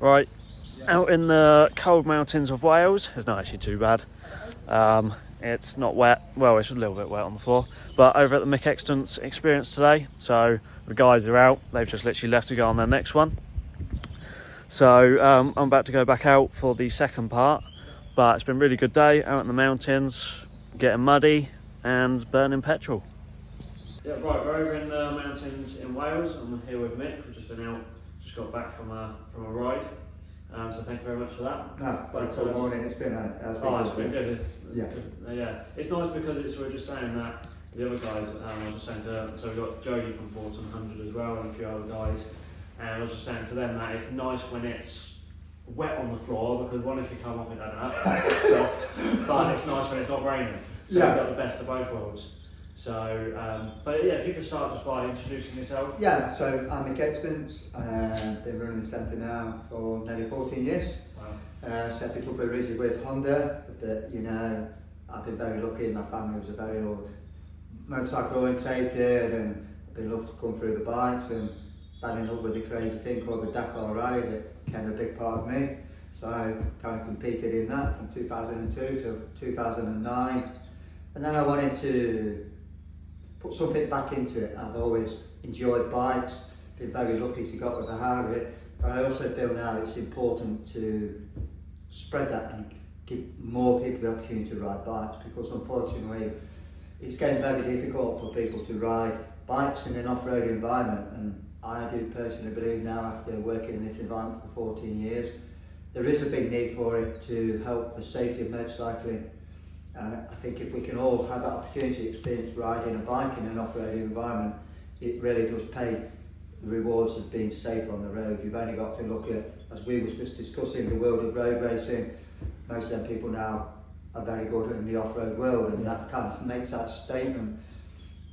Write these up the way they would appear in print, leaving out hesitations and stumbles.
Right, out in the cold mountains of Wales, it's not actually too bad. It's not wet, well, it's a little bit wet on the floor, but over at the Mick Extance experience today, so the guys are out, they've just literally left to go on their next one. So I'm about to go back out for the second part, but it's been a really good day out in the mountains, getting muddy and burning petrol. Yeah, right, we're over in the mountains in Wales. I'm here with Mick. We've just been out, just got back from a ride. So thank you very much for that. No, but good morning. It's been good. Yeah. Good. Yeah, it's nice because we're just saying that the other guys. I was just saying to, so we've got Jody from 1400 as well, and a few other guys. And I was just saying to them that it's nice when it's wet on the floor, because one, if you come off it, it's soft, but it's nice when it's not raining. So you've got the best of both worlds. So, but yeah, if you could start just by introducing yourself. Yeah, so I'm Mick Extance. Been running the centre now for nearly 14 years. Wow. Set it up originally with Honda, but I've been very lucky. My family was a very motorcycle orientated, and I've been lucky to come through the bikes and fell in love with a crazy thing called the Dakar rally that became a big part of me. So I kind of competed in that from 2002 to 2009, and then I wanted to put something back into it. I've always enjoyed bikes, been very lucky to get with the heart of it, but I also feel now it's important to spread that and give more people the opportunity to ride bikes, because unfortunately it's getting very difficult for people to ride bikes in an off-road environment. And I do personally believe now, after working in this environment for 14 years, there is a big need for it to help the safety of motorcycling. And I think if we can all have that opportunity to experience riding a bike in an off-road environment, it really does pay the rewards of being safe on the road. You've only got to look at, as we were just discussing, the world of road racing. Most of them people now are very good in the off-road world, and that kind of makes that statement.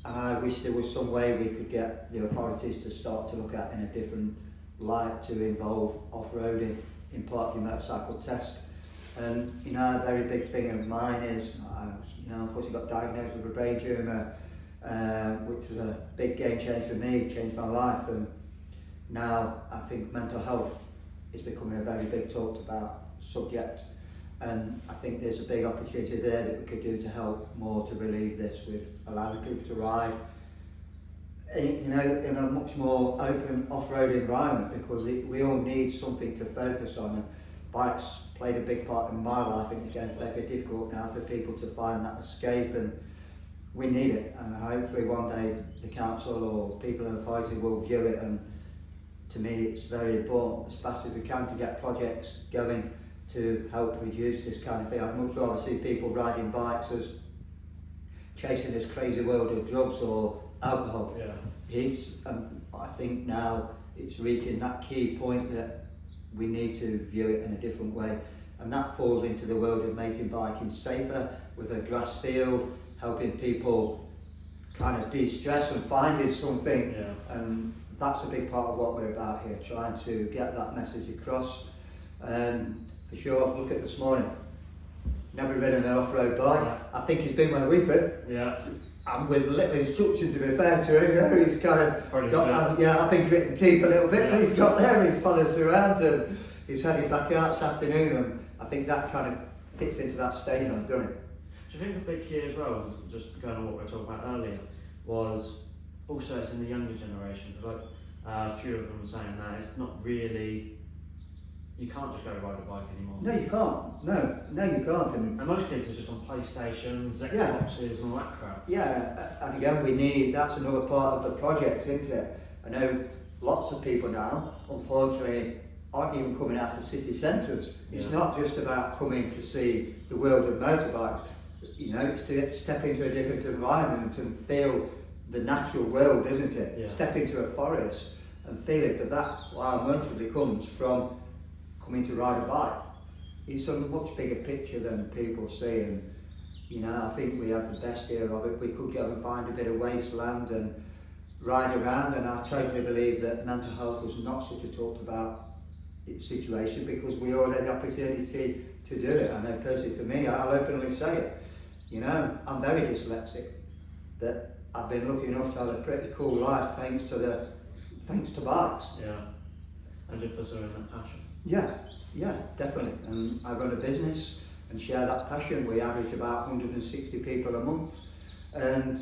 And I wish there was some way we could get the authorities to start to look at in a different light to involve off-roading in part of your motorcycle test. And a very big thing of mine is, unfortunately got diagnosed with a brain tumour, which was a big game change for me, changed my life. And now I think mental health is becoming a very big talked about subject. And I think there's a big opportunity there that we could do to help more to relieve this, with allowing people to ride in a much more open off-road environment, because we all need something to focus on. And bikes played a big part in my life. I think it's getting very difficult now for people to find that escape, and we need it. And hopefully one day the council or people in authority will view it. And to me, it's very important, as fast as we can, to get projects going to help reduce this kind of thing. I'd much rather see people riding bikes as chasing this crazy world of drugs or alcohol. Yeah. I think now it's reaching that key point that we need to view it in a different way, and that falls into the world of making biking safer, with a grass field, helping people kind of de-stress and finding something. Yeah. And that's a big part of what we're about here, trying to get that message across. And for sure, look at this morning, never ridden an off-road bike. Yeah. I think he's been where we've been. Yeah. And with little instructions, to be fair to him, he's kind of I've been gritting teeth a little bit, but he's got there, he's followed us around, and he's heading back out this afternoon, and I think that kind of fits into that statement, doesn't it? Do you think the big key as well, just going on what we were talking about earlier, was also it's in the younger generation? Like a few of them were saying that it's not really, you can't just go ride a bike anymore. No, you can't. No, you can't. And most kids are just on PlayStations, Xboxes, and all that crap. Yeah, and again, that's another part of the project, isn't it? I know lots of people now, unfortunately, aren't even coming out of city centres. It's not just about coming to see the world of motorbikes. It's to step into a different environment and feel the natural world, isn't it? Yeah. Step into a forest and feel it. That motor comes from coming to ride a bike. It's a much bigger picture than people see, and I think we have the best here of it. We could go and find a bit of wasteland and ride around, and I totally believe that mental health was not such a talked about situation, because we all had the opportunity to do it. And then personally for me, I'll openly say it, I'm very dyslexic, but I've been lucky enough to have a pretty cool life thanks to bikes. Yeah. and just pursuing that passion. Yeah, definitely. And I run a business and share that passion. We average about 160 people a month, and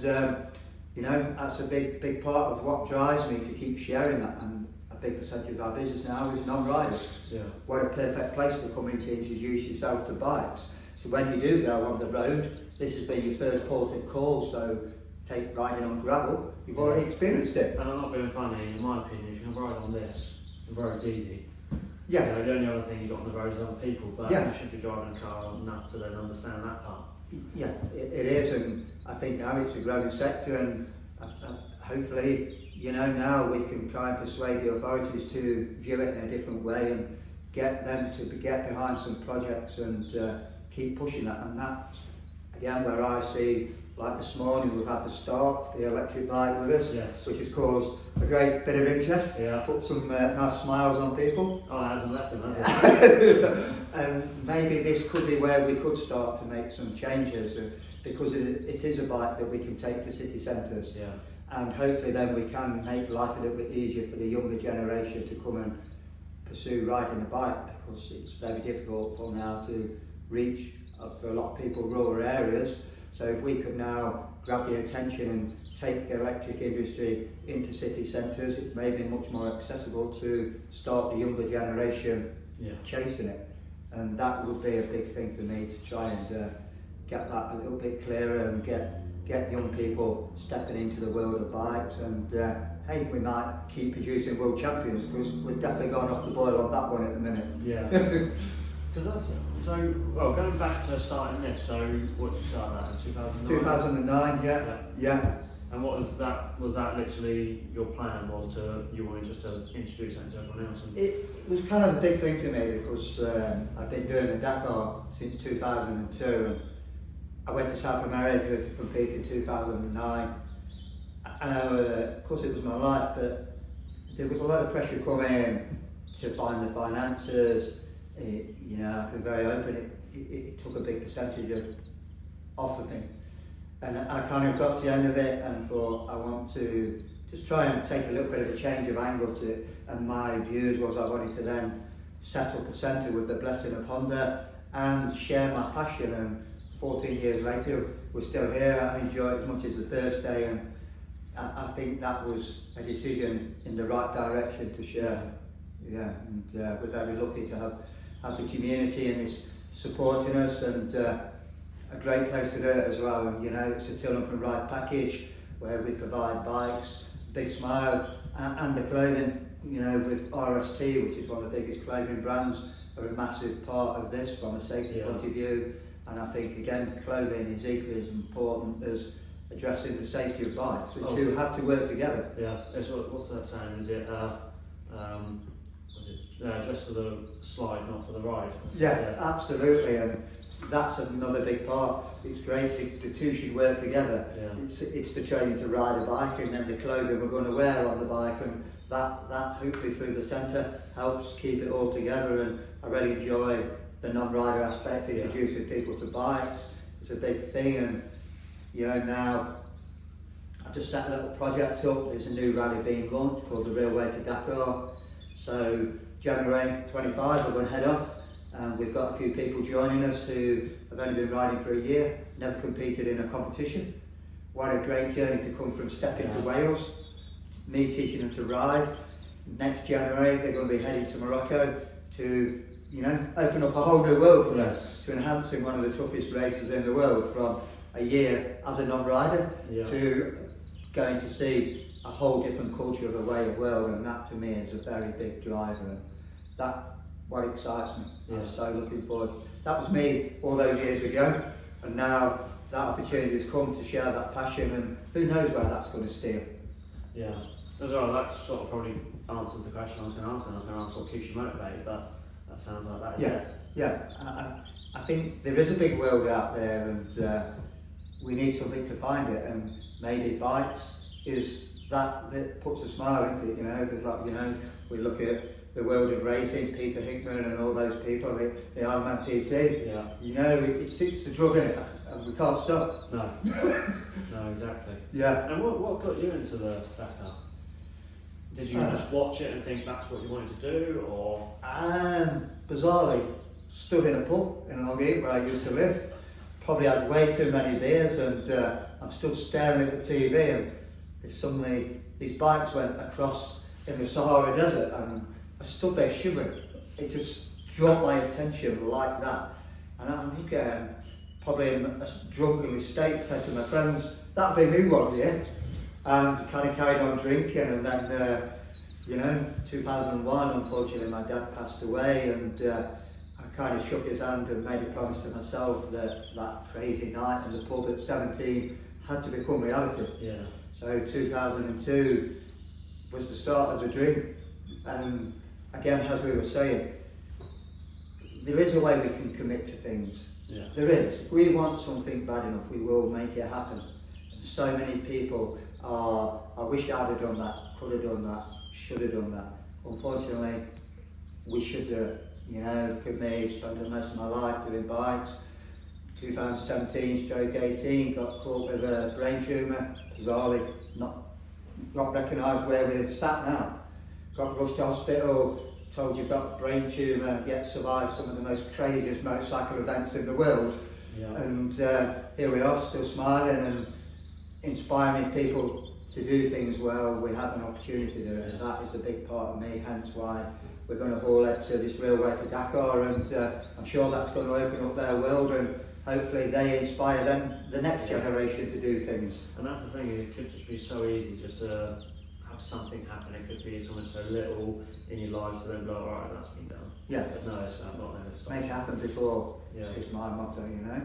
you know, that's a big part of what drives me to keep sharing that. And a big percentage of our business now is non-riders. Yeah. What a perfect place to come in to introduce yourself to bikes. So when you do go on the road, this has been your first port of call. So take riding on gravel, you've already experienced it. And I'm not being funny, in my opinion, if you can ride on this, the road's easy. Yeah. You know, the only other thing you've got on the road is other people, but Yeah. you should be driving a car enough to then understand that part. Yeah, it is, and I think now it's a growing sector, and hopefully, you know, now we can try and persuade the authorities to view it in a different way and get them to get behind some projects and keep pushing that. And that's, again, where I see, like this morning, we've had the start, the electric bike with us, Yes. which has caused a great bit of interest, put some nice smiles on people. Oh, it hasn't left them, has it? And maybe this could be where we could start to make some changes, because it is a bike that we can take to city centres. Yeah. And hopefully then we can make life a little bit easier for the younger generation to come and pursue riding a bike, because it's very difficult for now to reach, for a lot of people, rural areas. So if we could now grab the attention and take the electric industry into city centres, it may be much more accessible to start the younger generation chasing it. And that would be a big thing for me, to try and get that a little bit clearer and get young people stepping into the world of bikes. And hey, we might keep producing world champions, because we've definitely gone off the boil on that one at the minute. Yeah. Because that's so. Well, going back to starting this. So, what did you start that in 2009? 2009, yeah. And what was that? Was that literally your plan? Was to you wanted just to introduce that to everyone else? And It was kind of a big thing for me, because I've been doing the Dakar since 2002, and I went to South America to compete in 2009. And of course it was my life, but there was a lot of pressure coming in to find the finances. You know, I've been very open. It took a big percentage off of me, and I kind of got to the end of it and thought, I want to just try and take a little bit of a change of angle to it. And my views was, I wanted to then set up a centre with the blessing of Honda and share my passion. And 14 years later, we're still here. I enjoy it as much as the first day, and I think that was a decision in the right direction to share. Yeah, and we're very lucky to have the community and is supporting us, and a great place to do it as well. And you know, it's a turn up and ride package where we provide bikes, big smile, and the clothing. You know, with RST, which is one of the biggest clothing brands, are a massive part of this from a safety point of view. And I think, again, clothing is equally as important as addressing the safety of bikes. The two have to work together. Yeah. What's that saying? Is it just for the slide, not for the ride? Yeah, absolutely. And that's another big part. It's great. The two should work together. Yeah. It's the training to ride a bike, and then the clothing we're going to wear on the bike, and that hopefully through the centre helps keep it all together. And I really enjoy the non-rider aspect, introducing people to bikes. It's a big thing. And you know, now I've just set a little project up. There's a new rally being launched called the Railway to Dakar. So January 25 we're going to head off, and we've got a few people joining us who have only been riding for a year, never competed in a competition. What a great journey to come from stepping to Wales, me teaching them to ride. Next January they're going to be heading to Morocco to, you know, open up a whole new world for them, to enhancing one of the toughest races in the world, from a year as a non-rider to going to see a whole different culture of a way of world. And that to me is a very big driver, and that what excites me. I'm so looking forward. That was me all those years ago, and now that opportunity has come to share that passion, and who knows where that's going to steer. Yeah, as well, that sort of probably answers the question I was going to answer. I was going to ask what keeps you motivated, but that sounds like that. I think there is a big world out there, and we need something to find it, and maybe bikes is that puts a smile into it. You know, there's like, you know, we look at the world of racing, Peter Hickman and all those people, the Ironman TT. Yeah. You know, it's the drug in it, and we can't stop. No, exactly. Yeah. And what got you into the Dakar? Did you just watch it and think that's what you wanted to do, or? Bizarrely, stood in a pub in Longheath where I used to live. Probably had way too many beers, and I'm stood staring at the TV, and suddenly these bikes went across in the Sahara Desert, and I stood there shivering. It just dropped my attention like that, and I think probably in a drunken state said to my friends, "That'll be me one year," and kind of carried on drinking, and then you know, 2001, unfortunately my dad passed away, and I kind of shook his hand and made a promise to myself that that crazy night in the pub at 17 had to become reality. Yeah. So 2002 was the start of the dream, and again, as we were saying, there is a way we can commit to things. Yeah. There is. If we want something bad enough, we will make it happen. And so many people are, I wish I'd have done that, could have done that, should have done that. Unfortunately, we should do it. You know, look at me, spent the most of my life doing bikes. 2017/18, got caught with a brain tumour, bizarrely not recognised where we sat now. Got rushed to hospital, told you've got a brain tumour, yet survived some of the most craziest motorcycle events in the world. Yeah. And here we are, still smiling and inspiring people to do things well. We have an opportunity to do it, and that is a big part of me, hence why we're going to haul it to this railway to Dakar, and I'm sure that's going to open up their world, and hopefully they inspire them, the next generation, to do things. And that's the thing, it could just be so easy just to have something happen. It could be something so little in your life to then go, alright, that's been done. Yeah. But no, it's not then. It's Make it happen before, yeah. is my motto, you know.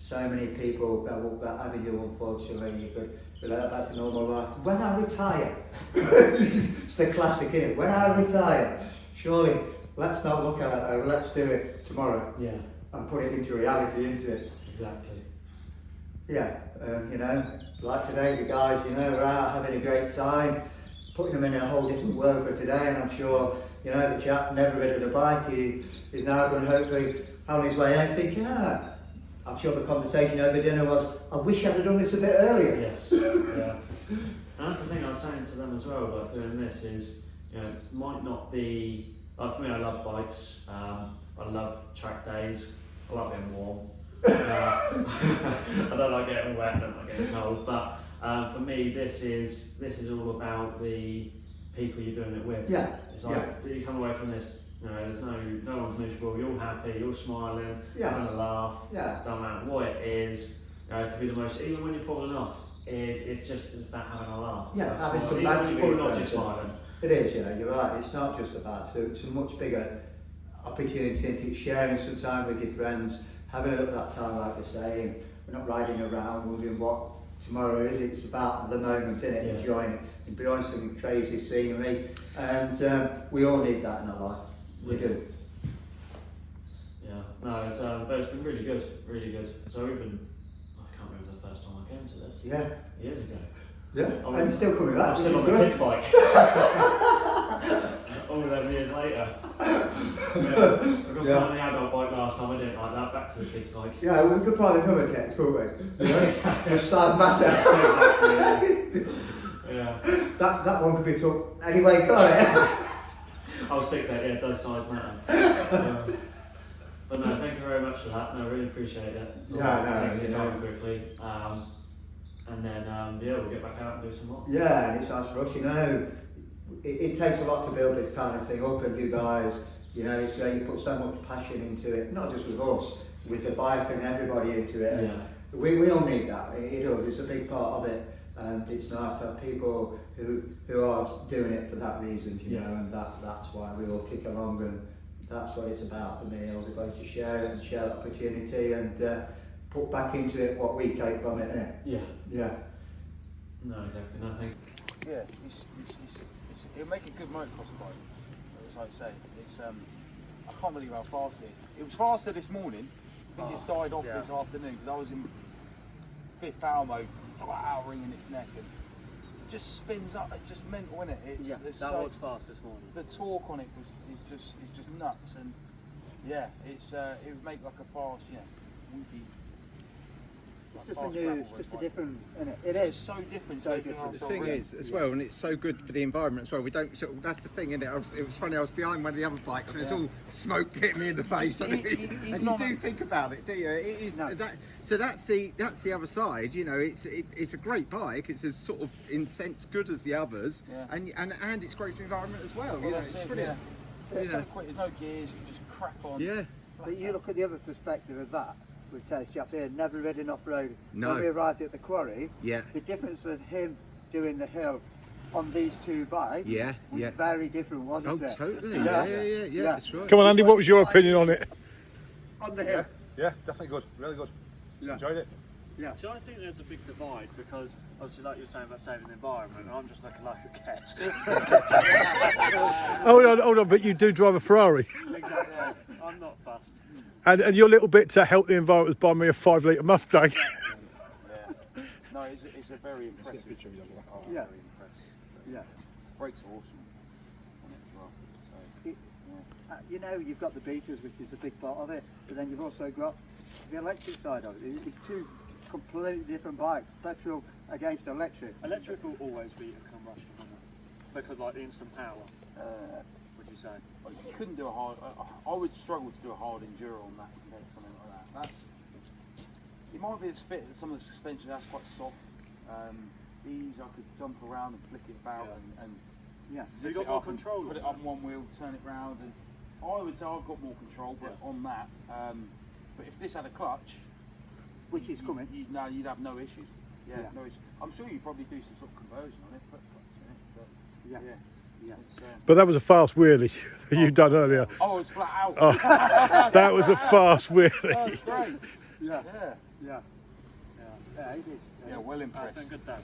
So many people go up that avenue, unfortunately. You could relate back to normal life. When I retire, it's the classic, isn't it? When I retire, surely let's not look at it, let's do it tomorrow. Yeah. And put it into reality, into it. Exactly. Yeah, you know, like today, the guys, you know, are out having a great time, putting them in a whole different world for today, and I'm sure, you know, the chap never ridden a bike, he is now going to hopefully on his way out thinking, I'm sure the conversation over dinner was, I wish I'd have done this a bit earlier. Yes, yeah. And that's the thing I was saying to them as well about doing this is, you know, it might not be, like for me, I love bikes, I love track days, I like being warm. I don't like getting wet, I don't like getting cold, but for me this is all about the people you're doing it with. Yeah. It's like you come away from this, you know, there's no one's miserable, you're happy, you're smiling, you're gonna laugh, don't matter what it is, you know, it could be the most, even when you're falling off, it's just about having a laugh. Yeah, having some even when you're falling off, banter. just smiling. It is, you know, you're right, it's not just about, so it's a much bigger opportunity into sharing some time with your friends, having a look at that time, like they're saying, we're not riding around wondering what tomorrow is, it's about the moment, in it, enjoying it, enjoying some crazy scenery, and we all need that in our life, we do. Yeah, no, but it's been really good, really good. So even, I can't remember the first time I came to this. Yeah. Years ago. Yeah, I mean, and you're still coming back. I'm still on the kids' bike. All 11 years later. I got on the adult bike last time, I didn't like that, back to the kids' bike. Yeah, we could probably come and text, couldn't we? You know? Exactly. Just size matter. Exactly, yeah. That one could be took anyway, can't it? I'll stick there, yeah, it does size matter. But no, thank you very much for that, no, I really appreciate it. Taking your time quickly. And then, yeah, we'll get back out and do some more. Yeah, and it's nice for us, you know, it takes a lot to build this kind of thing up, and you guys, you know, it's great, you put so much passion into it, not just with us, with the bike and everybody into it. Yeah. We all need that, it does, it's a big part of it, and it's nice to have people who are doing it for that reason, you know, and that's why we all tick along, and that's what it's about for me, all about to share it and share that opportunity, and put back into it what we take from it, innit? Yeah. Yeah. No, exactly, no, thank you. Yeah, it'll make a good motocross bike, as I say. I can't believe how fast it is. It was faster this morning, I think it's died off this afternoon, because I was in 5th power mode, flowering in its neck, and it just spins up, it's just mental, isn't it? That was fast this morning. The torque on it is just nuts, and yeah, it would make like a fast, whoopy It's just fast a new, gravel it's just a road different, isn't it? It bike. is. It's so different So to everything different. else The I've thing ridden. is, as well, and it's so good for the environment as well. We don't. Sort of, that's the thing, isn't it? It was funny. I was behind one of the other bikes, and it's all smoke hitting me in the face. And you do think about it, do you? It is that. So that's the other side. You know, it's a great bike. It's as sort of in sense good as the others, and it's great for the environment as well. You know, it's brilliant. It's so quick. There's no gears. You just crack on. Yeah. But you look at the other perspective of that, which says chap here, never ridden off-road. No. When we arrived at the quarry, Yeah. the difference of him doing the hill on these two bikes was very different, wasn't it? Totally. Yeah. That's right. Come on, Andy, what was your opinion on it? On the hill. Yeah, definitely good. Really good. Yeah. Enjoyed it. Yeah. So I think there's a big divide because obviously, like you were saying about saving the environment, and I'm just looking like a guest. Hold on, but you do drive a Ferrari. Exactly. I'm not fussed. And your little bit to help the environment was buying me a 5-litre Mustang. Yeah. No, it's a very impressive. Oh, Yeah. Very impressive. Yeah. Brakes are awesome on it as well. So, You know, you've got the beaters, which is a big part of it, but then you've also got the electric side of it. It's two completely different bikes, petrol against electric. Electric will always be a combustion, won't it? Because like the instant power. Would you say? You couldn't do a hard. I would struggle to do a hard enduro on that compared to something like that. It might be a bit. Some of the suspension that's quite soft. These I could jump around and flick it about and So you got more control. Put it up one wheel, turn it round, and I would say I've got more control, but on that. But if this had a clutch, Which is coming. you'd have no issues. No issues. I'm sure you probably do some sort of conversion on it, put clutch in it, but Yeah. it's, But that was a fast wheelie that you done earlier. oh, it's flat out. Oh, that was a fast wheelie. Oh, it's great. Yeah. Yeah. Yeah. Yeah, it is. Yeah, well impressed. Good dad.